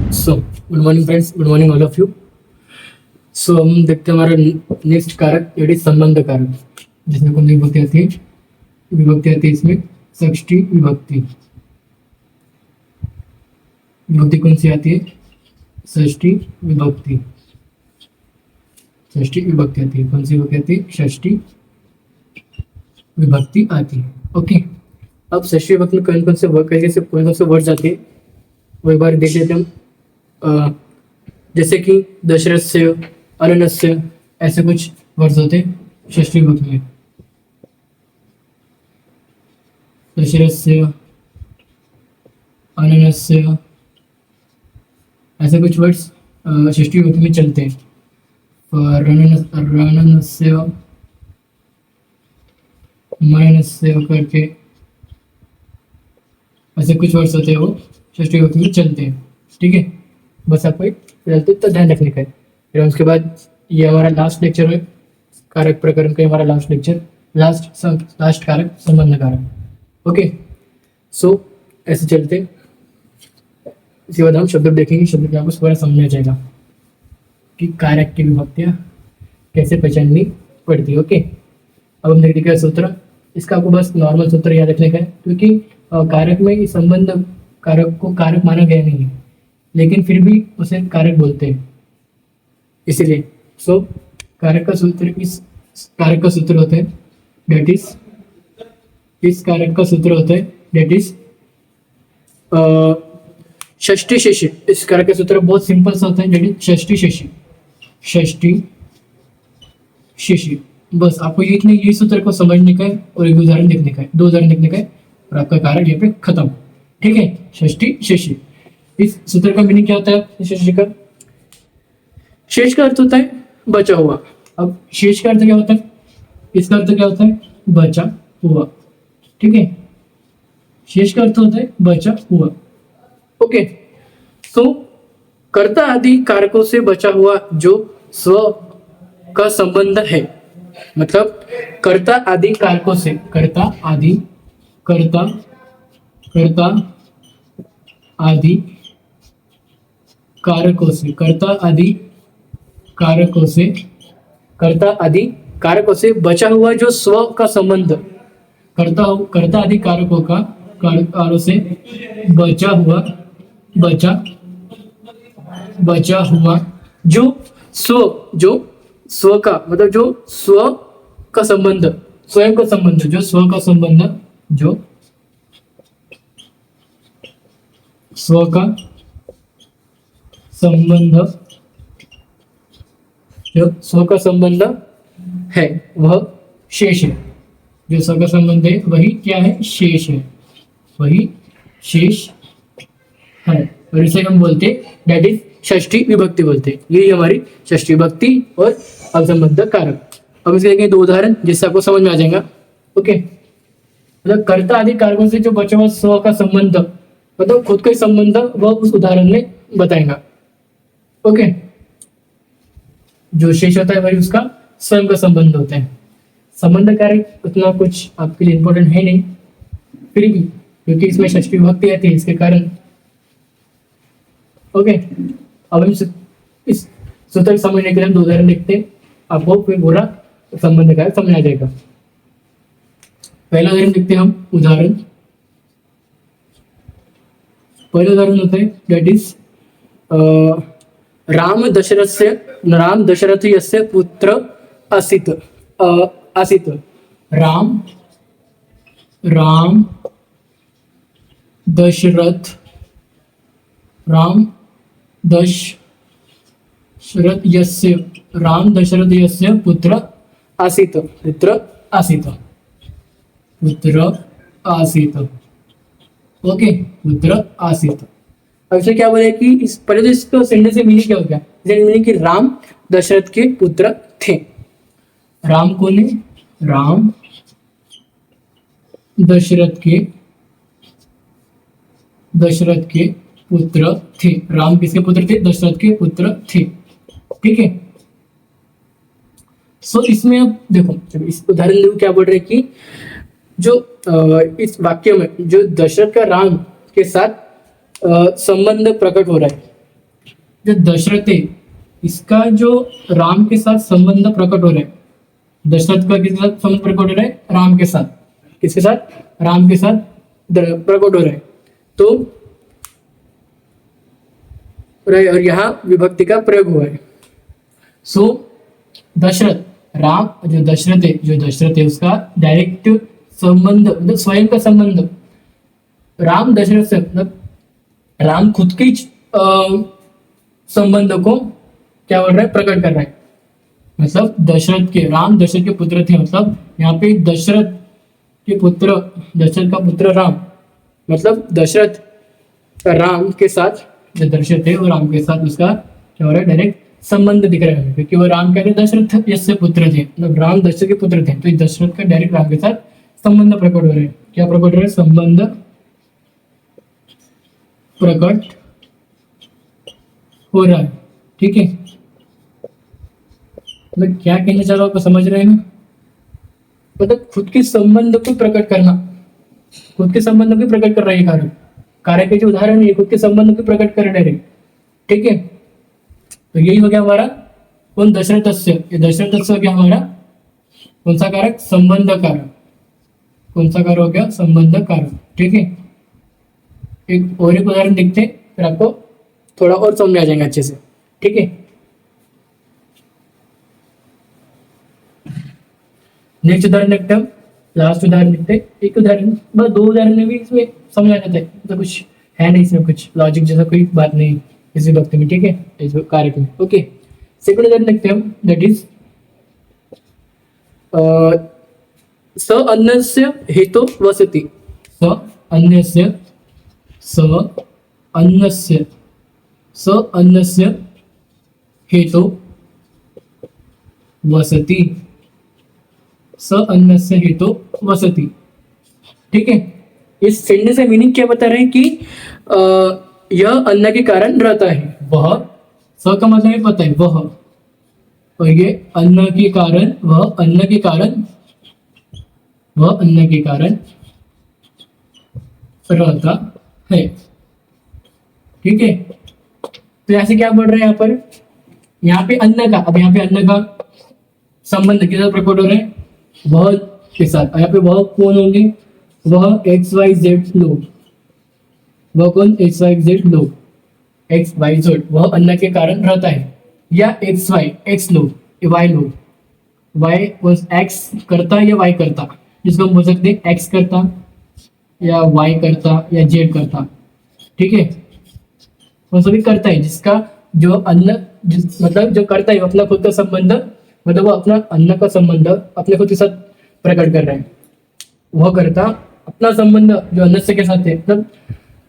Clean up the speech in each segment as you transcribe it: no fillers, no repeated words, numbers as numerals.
So good morning friends, good morning all of you. So हम देखते हैं हमारा नेक्स्ट कारक, इट इज संबंध कारक, जिसमें कौन सी विभक्ति आती है? विभक्ति आती है इसमें षष्ठी विभक्ति। विभक्ति कौन सी आती है? षष्ठी विभक्ति। षष्ठी विभक्ति आती है। कौन सी विभक्ति आती है? षष्ठी विभक्ति आती है। ओके, अब षष्ठी विभक्ति में कौन कौन से वर्ड्स आते हैं वो एक बार देख लेते हैं हम। जैसे कि दशरथस्य, अननस्य, ऐसे कुछ वर्ड्स होते हैं षष्ठी विभक्ति में। दशरथस्य, अननस्य, ऐसे कुछ वर्ड्स षष्ठी विभक्ति में चलते हैं। रणनस्य, मननस्य करके ऐसे कुछ वर्ड्स होते हैं, वो षष्ठी विभक्ति में चलते हैं। ठीक है, बस आपको तो ध्यान रखने का है। फिर उसके बाद ये हमारा लास्ट लेक्चर है कारक प्रकरण का, हमारा लास्ट लेक्चर, लास्ट कारक संबंध कारक। ओके, सो ऐसे चलते। इसके बाद हम शब्द देखेंगे, शब्द के आपको पूरा समझ आ जाएगा कि कारक की विभक्तियाँ कैसे पहचाननी पड़ती है। ओके, अब हम देखते हैं सूत्र। इसका आपको बस नॉर्मल सूत्र याद रखने का है, क्योंकि कारक में संबंध कारक को कारक माना गया नहीं है, लेकिन फिर भी उसे कारक बोलते हैं, इसीलिए। सो कारक का सूत्र, इस कारक का सूत्र होता है डेट इज, इस कारक का सूत्र होता है डेट इज षष्ठी शेषी। इस कारक का सूत्र बहुत सिंपल सा होता है, डेट इज षष्ठी शेषी। षष्ठी शेषी, बस आपको ये इतने ये सूत्र को समझने का है और एक उदाहरण देखने का है, दो उदाहरण देखने का है और आपका कारक यहाँ पे खत्म। ठीक है, षष्ठी शेषी। इस सूत्र का मीनिंग क्या होता है? शेष का, शेष का अर्थ होता है बचा हुआ। अब शेष का अर्थ क्या होता है? इसका अर्थ क्या होता है? बचा हुआ। ठीक है, शेष का अर्थ होता है बचा हुआ। ओके, तो कर्ता आदि कारकों से बचा हुआ जो स्व का संबंध है, मतलब कर्ता आदि कारकों से, कर्ता आदि कारकों से, कर्ता आदि कारकों से बचा हुआ जो स्व का संबंध, कर्ता आदि कारकों का कारों से बचा हुआ जो स्व का मतलब जो स्व का संबंध, स्वयं का संबंध, जो स्व का संबंध, जो स्व का संबंध, जो स्व का संबंध है वह शेष है। जो स्व का संबंध है वही क्या है? शेष है, वही शेष है। और इसे हम बोलते हैं दैट इज षष्ठी विभक्ति बोलते हैं। यही हमारी षष्ठी विभक्ति और असंबंध कारक। अब इसके देखेंगे दो उदाहरण जिससे आपको समझ में आ जाएगा। ओके, मतलब कर्ता आदि कारकों से जो बचा हुआ स्व का संबंध, मतलब खुद का संबंध, वह उस उदाहरण में बताएगा। ओके, जो शेष होता है वही उसका स्वयं का संबंध होता है। संबंध कारक उतना कुछ आपके लिए इंपॉर्टेंट है नहीं, फिर भी क्योंकि इसमें षष्ठी विभक्ति आती है इसके कारण। ओके, अब हम इस सूत्र समझने के लिए हम दो उदाहरण देखते हैं, आपको फिर पूरा संबंध कारक समझ आ जाएगा। पहला उदाहरण देखते हैं हम। पहला उदाहरण होता है दैट इज राम दशरथ यस्य पुत्र आसीत। राम दशरथ यस्य पुत्र आसीत। ओके, पुत्र आसीत। अब इसे क्या बोले कि इस पहले तो इसको सेंटेंस से मीनिंग क्या हो गया? इसका मीनिंग कि राम दशरथ के पुत्र थे। राम कौन है? राम दशरथ के पुत्र थे। राम किसके पुत्र थे? दशरथ के पुत्र थे। ठीक है, सो इसमें अब देखो, इस उदाहरण में क्या बोल रहे हैं कि जो इस वाक्य में जो दशरथ का राम के साथ संबंध प्रकट हो रहा है, जो दशरथ है इसका जो राम के साथ संबंध प्रकट हो रहा है, दशरथ का किसके साथ संबंध प्रकट हो रहा है, राम के साथ, किसके साथ, राम के साथ प्रकट हो रहा है। तो और यहाँ विभक्ति का प्रयोग हुआ है। सो दशरथ, राम जो दशरथ है उसका डायरेक्ट संबंध मतलब स्वयं का संबंध राम दशरथ से, मतलब राम खुद के संबंध को क्या बोल रहा है, प्रकट कर रहा है। मतलब दशरथ के, राम दशरथ के पुत्र थे, मतलब यहाँ पे दशरथ के पुत्र, दशरथ का पुत्र राम, मतलब दशरथ राम के साथ, जो दशरथ है वो राम के साथ उसका क्या हो रहा है, डायरेक्ट संबंध दिख रहा है, क्योंकि वो राम कहते दशरथ यश पुत्र थे, मतलब राम दशरथ के पुत्र थे, तो दशरथ का डायरेक्ट राम के साथ संबंध प्रकट हो रहे हैं। क्या प्रकट हो रहा है, संबंध प्रकट हो रहा है। ठीक है, मतलब क्या कहना चाह रहा हूं, आपको समझ रहे हैं ना, मतलब खुद के संबंध को प्रकट करना, खुद के संबंध को प्रकट कर रहा है कार्य, कार्य के जो उदाहरण है खुद के संबंध को प्रकट कर रहे हैं। ठीक है, तो यही हो गया हमारा कौन, दशरथ से, ये दशरथ से हो गया हमारा कौन सा कारक, संबंध कारक, कौन सा कारक हो गया, संबंध कारक। ठीक है, एक और एक उदाहरण देखते हैं, फिर आपको थोड़ा और समझ में आ जाएंगे अच्छे से। ठीक है, नेक्स्ट उदाहरण देखते हैं, लास्ट उदाहरण देखते हैं, एक उदाहरण, बस दो उदाहरण में भी इसमें समझ आ जाता है, तो कुछ है नहीं इसमें, कुछ लॉजिक जैसा कोई बात नहीं इस विभक्त में। ठीक है, इस कारक में। ओके, सेकंड उदाहरण देखते हैं, दैट इज स अन्नस्य हेतु वसति, स अन्नस्य, स अन्नस्य, स अन्नस्य हेतु वसति, स अन्नस्य हेतु वसति। ठीक है, इस सेंटेंस का मीनिंग क्या बता रहे हैं कि यह अन्न के कारण रहता है, वह, स का मतलब पता है वह, और ये अन्न के कारण, वह अन्न के कारण, वह अन्न के कारण रहता है। ठीक है, तो यहां से क्या बोल रहे हैं, यहाँ पर, यहाँ पे अन्न का, अब यहाँ पे अन्न का संबंध किसके साथ प्रकट हो रहे हैं, वह के साथ। यहाँ पे वह कौन होंगे, वह एक्स वाई जेड लोग, वह कौन, एक्स वाई जेड लोग, एक्स वाई जेड, वह अन्न के कारण रहता है, या एक्स वाई, एक्स लोग, वाई लोग, वाई एक्स करता या वाई करता, जिसको हम बोल सकते हैं एक्स करता या वाई करता या जेड करता। ठीक है, वो सभी करता है, जिसका जो अन्न, जिस मतलब जो करता है अपना खुद का संबंध, मतलब वो अपना अन्न का संबंध अपने खुद के साथ प्रकट कर रहा है, वह करता अपना संबंध जो अन्न से के साथ है, मतलब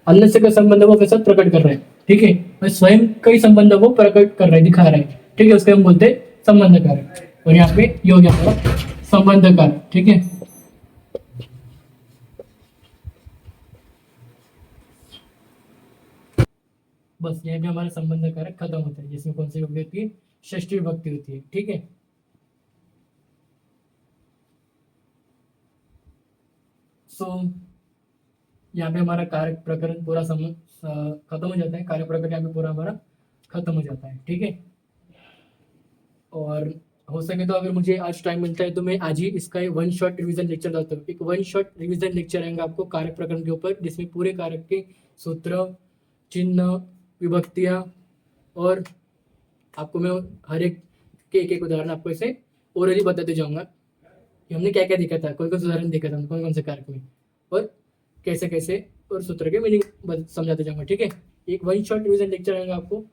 अन्न से का संबंध वो के साथ प्रकट कर रहा है। ठीक है, वह स्वयं कई संबंध वो प्रकट कर रहा है, दिखा रहा है। ठीक है, उसके हम बोलते हैं संबंध कारक, और यहाँ पे ये हो गया हमारा संबंध कारक। ठीक है, बस ये भी हमारा संबंध कारक खत्म होता है, जिसमें कौन सी विभक्ति होती है, षष्ठी विभक्ति होती है। ठीक है, सो यहाँ पे हमारा कार्य प्रकरण पूरा खत्म हो जाता है, कार्य प्रकरण यहाँ पे पूरा हमारा खत्म हो जाता है। ठीक है, और हो सके तो अगर मुझे आज टाइम मिलता है तो मैं आज ही इसका वन शॉट रिवीजन लेक्चर डालता हूँ। एक वन शॉट रिवीजन लेक्चर आएगा आपको कारक प्रकरण के ऊपर, जिसमें पूरे कारक के सूत्र, चिन्ह, विभक्तियाँ, और आपको मैं हर एक के एक उदाहरण आपको ऐसे ओरली बताते जाऊंगा कि हमने क्या क्या देखा था, कौन कौन से उदाहरण देखा था, कौन कौन से कारक में, और कैसे कैसे, और सूत्र के मीनिंग समझाते जाऊंगा। ठीक है, एक वन शॉट रिवीजन लेक्चर आएगा आपको,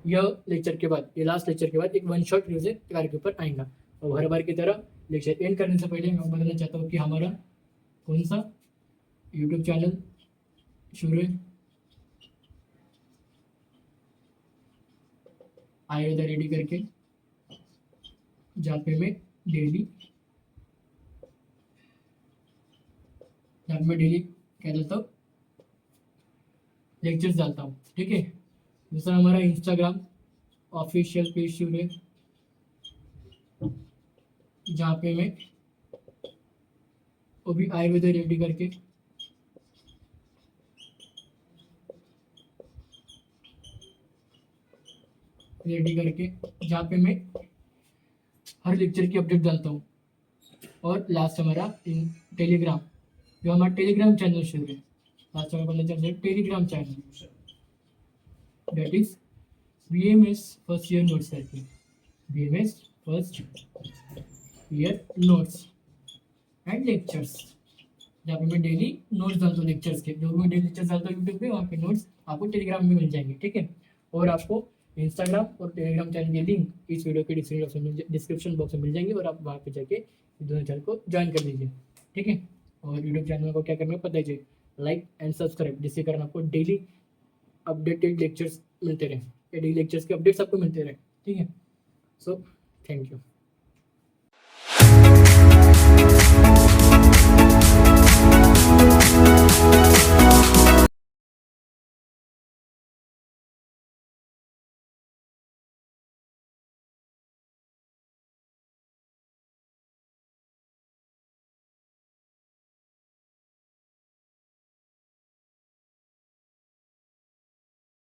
यह लेक्चर के बाद, ये लास्ट लेक्चर के बाद एक वन शॉट रिवीजन कार्य के ऊपर आएगा। और हर बार की तरह लेक्चर एंड करने से पहले मैं बताना चाहता हूँ कि हमारा कौन सा यूट्यूब चैनल शुरू है, आयुर्वेदा रेडी करके, जहाँ पे मैं डेली, क्या डालता हूँ, लेक्चर्स डालता हूँ। ठीक है, दूसरा हमारा इंस्टाग्राम ऑफिशियल पेज शुरू है, जहाँ पे मैं वो भी आयुर्वेद रेडी करके रेडी करके, जहाँ पे मैं हर लेक्चर की अपडेट डालता हूँ। और लास्ट हमारा टेलीग्राम, जो हमारा टेलीग्राम चैनल शुरू है, लास्ट हमारा पहले चल Telegram channel, that is BMS first year notes करके, BMS first year notes and lectures, जहाँ पे मैं डेली नोट्स डालता हूँ लेक्चर्स के, जो भी डेली लेक्चर्स डालता हूँ यूट्यूब पे, वहाँ पे नोट्स आपको टेलीग्राम में मिल जाएंगे, ठीक है। और आपको इंस्टाग्राम और टेलीग्राम चैनल की लिंक इस वीडियो के डिस्क्रिप्शन बॉक्स में मिल जाएंगे, और आप वहाँ पे जाके दोनों चैनल को ज्वाइन कर लीजिए, ठीक है। और यूट्यूब चैनल को क्या करना है पता है, लाइक एंड सब्सक्राइब, जिससे कारण आपको डेली अपडेटेड लेक्चर्स मिलते रहे, डेली लेक्चर्स के अपडेट्स आपको मिलते रहे, ठीक है। So thank you.